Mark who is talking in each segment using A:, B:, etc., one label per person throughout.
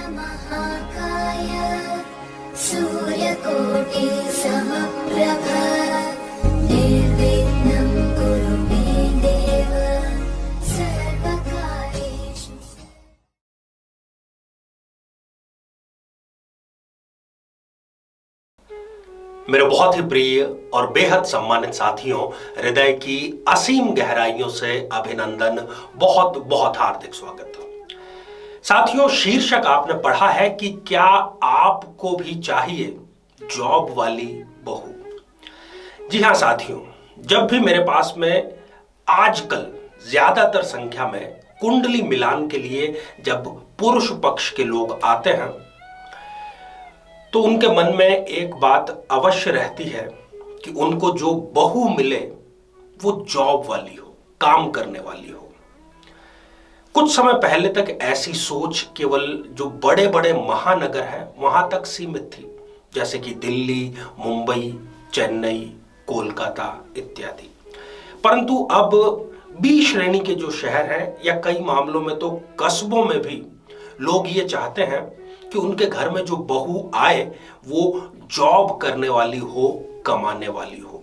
A: महाकाय सूर्यकोटि समप्रभ निर्विघ्नं कुरु मे देव सर्वकार्येषु।
B: मेरे बहुत ही प्रिय और बेहद सम्मानित साथियों, हृदय की असीम गहराइयों से अभिनंदन, बहुत बहुत हार्दिक स्वागत। साथियों, शीर्षक आपने पढ़ा है कि क्या आपको भी चाहिए जॉब वाली बहू। जी हां साथियों, जब भी मेरे पास में आजकल ज्यादातर संख्या में कुंडली मिलान के लिए जब पुरुष पक्ष के लोग आते हैं तो उनके मन में एक बात अवश्य रहती है कि उनको जो बहू मिले वो जॉब वाली हो, काम करने वाली हो। कुछ समय पहले तक ऐसी सोच केवल जो बड़े बड़े महानगर हैं वहां तक सीमित थी, जैसे कि दिल्ली, मुंबई, चेन्नई, कोलकाता इत्यादि। परंतु अब बी श्रेणी के जो शहर हैं या कई मामलों में तो कस्बों में भी लोग ये चाहते हैं कि उनके घर में जो बहू आए वो जॉब करने वाली हो, कमाने वाली हो।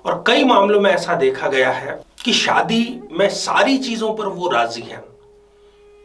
B: और कई मामलों में ऐसा देखा गया है कि शादी में सारी चीजों पर वो राजी हैं,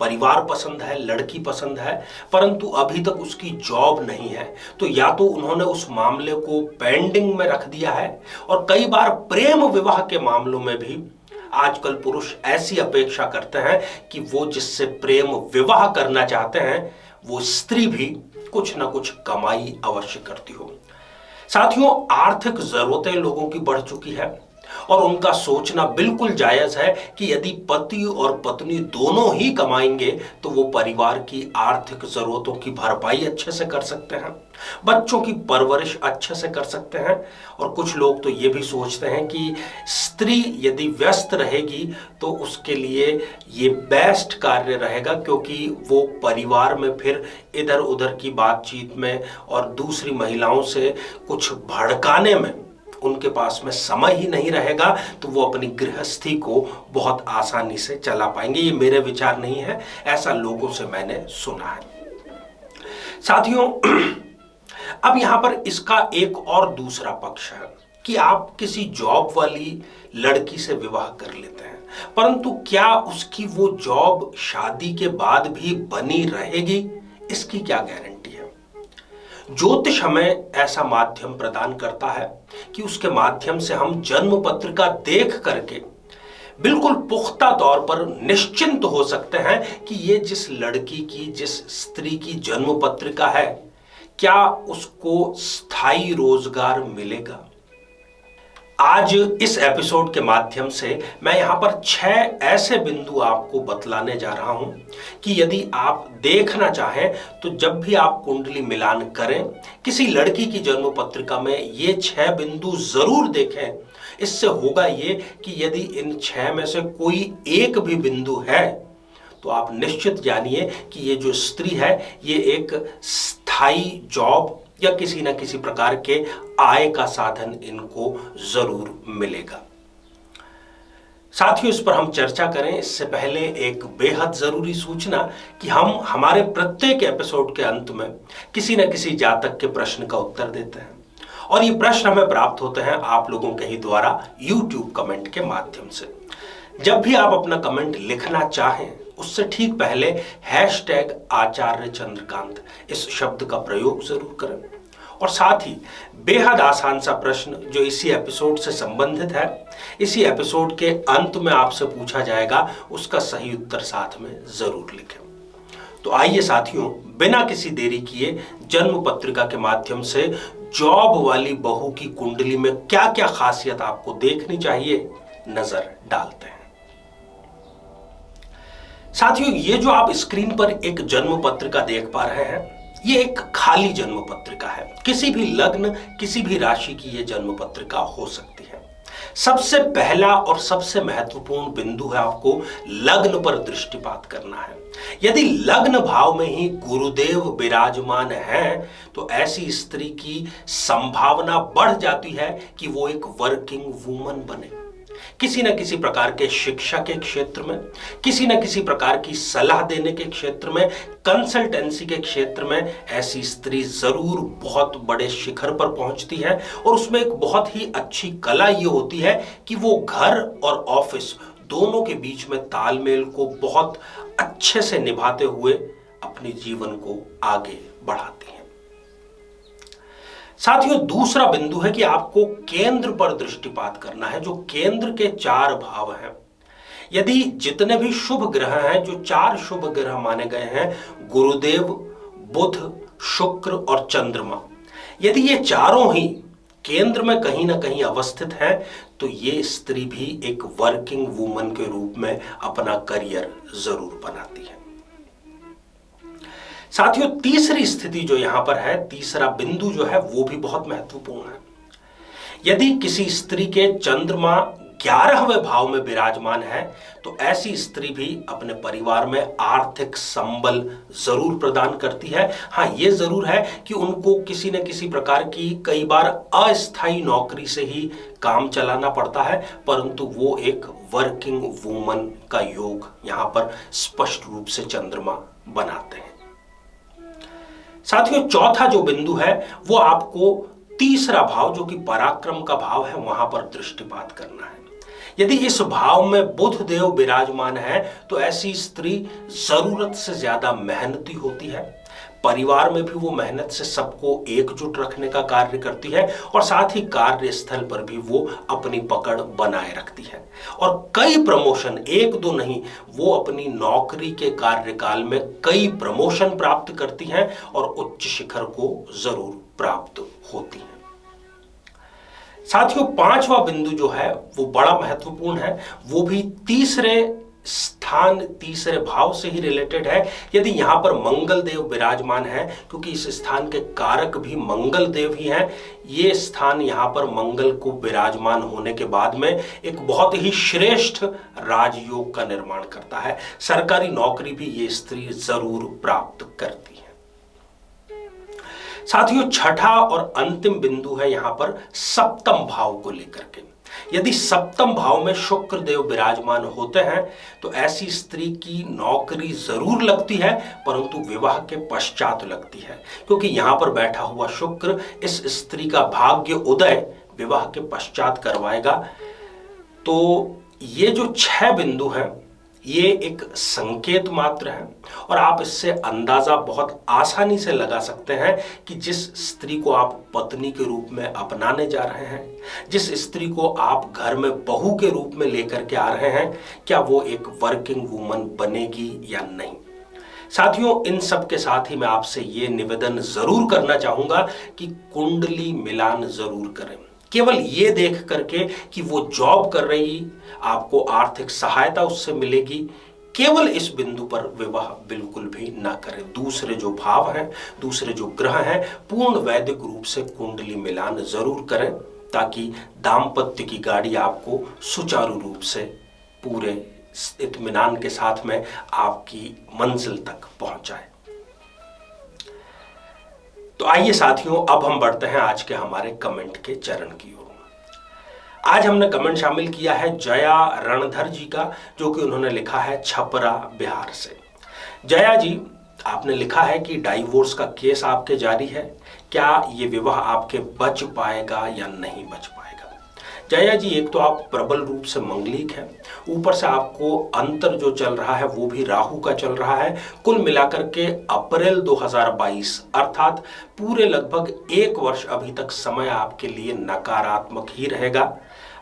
B: परिवार पसंद है, लड़की पसंद है, परंतु अभी तक उसकी जॉब नहीं है। तो या तो उन्होंने उस मामले को पेंडिंग में रख दिया है, और कई बार प्रेम विवाह के मामलों में भी आजकल पुरुष ऐसी अपेक्षा करते हैं कि वो जिससे प्रेम विवाह करना चाहते हैं वो स्त्री भी कुछ ना कुछ कमाई अवश्य करती हो। साथियों, आर्थिक जरूरतें लोगों की बढ़ चुकी है और उनका सोचना बिल्कुल जायज है कि यदि पति और पत्नी दोनों ही कमाएंगे तो वो परिवार की आर्थिक जरूरतों की भरपाई अच्छे से कर सकते हैं, बच्चों की परवरिश अच्छे से कर सकते हैं। और कुछ लोग तो ये भी सोचते हैं कि स्त्री यदि व्यस्त रहेगी तो उसके लिए ये बेस्ट कार्य रहेगा, क्योंकि वो परिवार में फिर इधर उधर की बातचीत में और दूसरी महिलाओं से कुछ भड़काने में उनके पास में समय ही नहीं रहेगा, तो वो अपनी गृहस्थी को बहुत आसानी से चला पाएंगे। ये मेरे विचार नहीं है, ऐसा लोगों से मैंने सुना है। साथियों, अब यहां पर इसका एक और दूसरा पक्ष है कि आप किसी जॉब वाली लड़की से विवाह कर लेते हैं, परंतु क्या उसकी वो जॉब शादी के बाद भी बनी रहेगी, इसकी क्या गारंटी है। ज्योतिष हमें ऐसा माध्यम प्रदान करता है कि उसके माध्यम से हम जन्म पत्रिका देख करके बिल्कुल पुख्ता तौर पर निश्चिंत हो सकते हैं कि ये जिस लड़की की, जिस स्त्री की जन्म पत्रिका है, क्या उसको स्थायी रोजगार मिलेगा। आज इस एपिसोड के माध्यम से मैं यहां पर 6 ऐसे बिंदु आपको बतलाने जा रहा हूं कि यदि आप देखना चाहें तो जब भी आप कुंडली मिलान करें, किसी लड़की की जन्म पत्रिका में ये 6 बिंदु जरूर देखें। इससे होगा ये कि यदि इन 6 में से कोई एक भी बिंदु है तो आप निश्चित जानिए कि ये जो स्त्री है ये एक स्थायी जॉब या किसी न किसी प्रकार के आय का साधन इनको जरूर मिलेगा। साथियों, इस पर हम चर्चा करें इससे पहले एक बेहद जरूरी सूचना कि हम हमारे प्रत्येक एपिसोड के अंत में किसी न किसी जातक के प्रश्न का उत्तर देते हैं, और ये प्रश्न हमें प्राप्त होते हैं आप लोगों के ही द्वारा YouTube कमेंट के माध्यम से। जब भी आप अपना कमेंट लिखना चाहें उससे ठीक पहले #आचार्य चंद्रकांत इस शब्द का प्रयोग जरूर करें, और साथ ही बेहद आसान सा प्रश्न जो इसी एपिसोड से संबंधित है, इसी एपिसोड के अंत में आपसे पूछा जाएगा, उसका सही उत्तर साथ में जरूर लिखें। तो आइए साथियों, बिना किसी देरी किए जन्म पत्रिका के माध्यम से जॉब वाली बहू की कुंडली में क्या क्या खासियत आपको देखनी चाहिए, नजर डालते हैं। साथियों, ये जो आप स्क्रीन पर एक जन्म पत्रिका देख पा रहे हैं, ये एक खाली जन्म पत्रिका है। किसी भी लग्न, किसी भी राशि की ये जन्म पत्रिका हो सकती है। सबसे पहला और सबसे महत्वपूर्ण बिंदु है आपको लग्न पर दृष्टिपात करना है। यदि लग्न भाव में ही गुरुदेव विराजमान हैं तो ऐसी स्त्री की संभावना बढ़ जाती है कि वो एक वर्किंग वूमन बने, किसी न किसी प्रकार के शिक्षा के क्षेत्र में, किसी न किसी प्रकार की सलाह देने के क्षेत्र में, कंसल्टेंसी के क्षेत्र में ऐसी स्त्री जरूर बहुत बड़े शिखर पर पहुंचती है। और उसमें एक बहुत ही अच्छी कला ये होती है कि वो घर और ऑफिस दोनों के बीच में तालमेल को बहुत अच्छे से निभाते हुए अपने जीवन को आगे बढ़ाती हैं। साथियों, दूसरा बिंदु है कि आपको केंद्र पर दृष्टिपात करना है। जो केंद्र के 4 भाव हैं, यदि जितने भी शुभ ग्रह हैं, जो 4 शुभ ग्रह माने गए हैं, गुरुदेव, बुध, शुक्र और चंद्रमा, यदि ये चारों ही केंद्र में कहीं ना कहीं अवस्थित हैं, तो ये स्त्री भी एक वर्किंग वुमन के रूप में अपना करियर जरूर बनाती है। साथियों, तीसरी स्थिति जो यहां पर है, तीसरा बिंदु जो है वो भी बहुत महत्वपूर्ण है। यदि किसी स्त्री के चंद्रमा 11वें भाव में विराजमान है, तो ऐसी स्त्री भी अपने परिवार में आर्थिक संबल जरूर प्रदान करती है। हां, ये जरूर है कि उनको किसी न किसी प्रकार की कई बार अस्थायी नौकरी से ही काम चलाना पड़ता है, परंतु वो एक वर्किंग वुमन का योग यहां पर स्पष्ट रूप से चंद्रमा बनाते हैं। साथियों, चौथा जो बिंदु है वो आपको तीसरा भाव, जो कि पराक्रम का भाव है, वहां पर दृष्टिपात करना है। यदि इस भाव में बुध देव विराजमान है, तो ऐसी स्त्री जरूरत से ज्यादा मेहनती होती है। परिवार में भी वो मेहनत से सबको एकजुट रखने का कार्य करती है और साथ ही कार्यस्थल पर भी वो अपनी पकड़ बनाए रखती है। और कई प्रमोशन, 1-2 नहीं, वो अपनी नौकरी के कार्यकाल में कई प्रमोशन प्राप्त करती हैं और उच्च शिखर को जरूर प्राप्त होती हैं। साथियों, 5वां बिंदु जो है वो बड़ा महत्वपूर्ण है। वो भी तीसरे स्थान, तीसरे भाव से ही रिलेटेड है। यदि यहां पर मंगल देव विराजमान है, क्योंकि इस स्थान के कारक भी मंगल देव ही हैं, ये स्थान यहां पर मंगल को विराजमान होने के बाद में एक बहुत ही श्रेष्ठ राजयोग का निर्माण करता है। सरकारी नौकरी भी ये स्त्री जरूर प्राप्त करती है। साथियों, छठा और अंतिम बिंदु है यहां पर सप्तम भाव को लेकर के। यदि सप्तम भाव में शुक्र देव विराजमान होते हैं, तो ऐसी स्त्री की नौकरी जरूर लगती है, परंतु विवाह के पश्चात लगती है, क्योंकि यहां पर बैठा हुआ शुक्र इस स्त्री का भाग्य उदय विवाह के पश्चात करवाएगा। तो ये जो 6 बिंदु हैं, ये एक संकेत मात्र है और आप इससे अंदाजा बहुत आसानी से लगा सकते हैं कि जिस स्त्री को आप पत्नी के रूप में अपनाने जा रहे हैं, जिस स्त्री को आप घर में बहू के रूप में लेकर के आ रहे हैं, क्या वो एक वर्किंग वुमन बनेगी या नहीं। साथियों, इन सब के साथ ही मैं आपसे ये निवेदन जरूर करना चाहूंगा कि कुंडली मिलान जरूर करें। केवल ये देख करके कि वो जॉब कर रही, आपको आर्थिक सहायता उससे मिलेगी, केवल इस बिंदु पर विवाह बिल्कुल भी ना करें। दूसरे जो भाव हैं, दूसरे जो ग्रह हैं, पूर्ण वैदिक रूप से कुंडली मिलान जरूर करें, ताकि दाम्पत्य की गाड़ी आपको सुचारू रूप से पूरे इत्मीनान के साथ में आपकी मंजिल तक पहुंचाए। तो आइए साथियों, अब हम बढ़ते हैं आज के हमारे कमेंट के चरण की ओर। आज हमने कमेंट शामिल किया है जया रणधर जी का, जो कि उन्होंने लिखा है छपरा बिहार से। जया जी, आपने लिखा है कि डाइवोर्स का केस आपके जारी है, क्या ये विवाह आपके बच पाएगा या नहीं बच पाएगा। जया जी, एक तो आप प्रबल रूप से मंगलिक हैं, ऊपर से आपको अंतर जो चल रहा है वो भी राहु का चल रहा है। कुल मिलाकर के अप्रैल 2022 अर्थात पूरे लगभग 1 वर्ष अभी तक समय आपके लिए नकारात्मक ही रहेगा।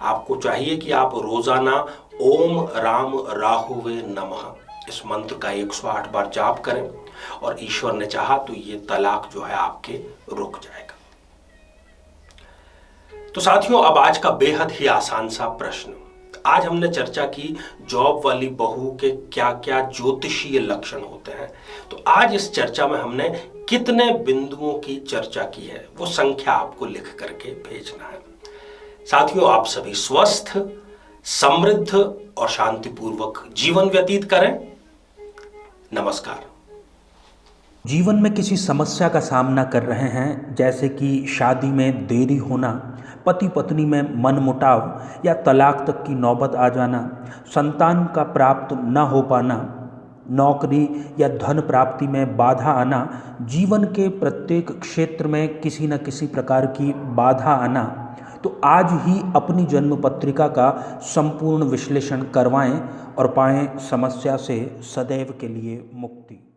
B: आपको चाहिए कि आप रोजाना ओम राम राहुवे नमः इस मंत्र का 108 बार जाप करें और ईश्वर ने चाहा तो ये तलाक जो है आपके रुक जाएगा। तो साथियों, अब आज का बेहद ही आसान सा प्रश्न। आज हमने चर्चा की जॉब वाली बहू के क्या क्या ज्योतिषीय लक्षण होते हैं। तो आज इस चर्चा में हमने कितने बिंदुओं की चर्चा की है, वो संख्या आपको लिख करके भेजना है। साथियों, आप सभी स्वस्थ, समृद्ध और शांतिपूर्वक जीवन व्यतीत करें। नमस्कार।
C: जीवन में किसी समस्या का सामना कर रहे हैं, जैसे कि शादी में देरी होना, पति पत्नी में मनमुटाव या तलाक तक की नौबत आ जाना, संतान का प्राप्त न हो पाना, नौकरी या धन प्राप्ति में बाधा आना, जीवन के प्रत्येक क्षेत्र में किसी न किसी प्रकार की बाधा आना, तो आज ही अपनी जन्म पत्रिका का संपूर्ण विश्लेषण करवाएं और पाएं समस्या से सदैव के लिए मुक्ति।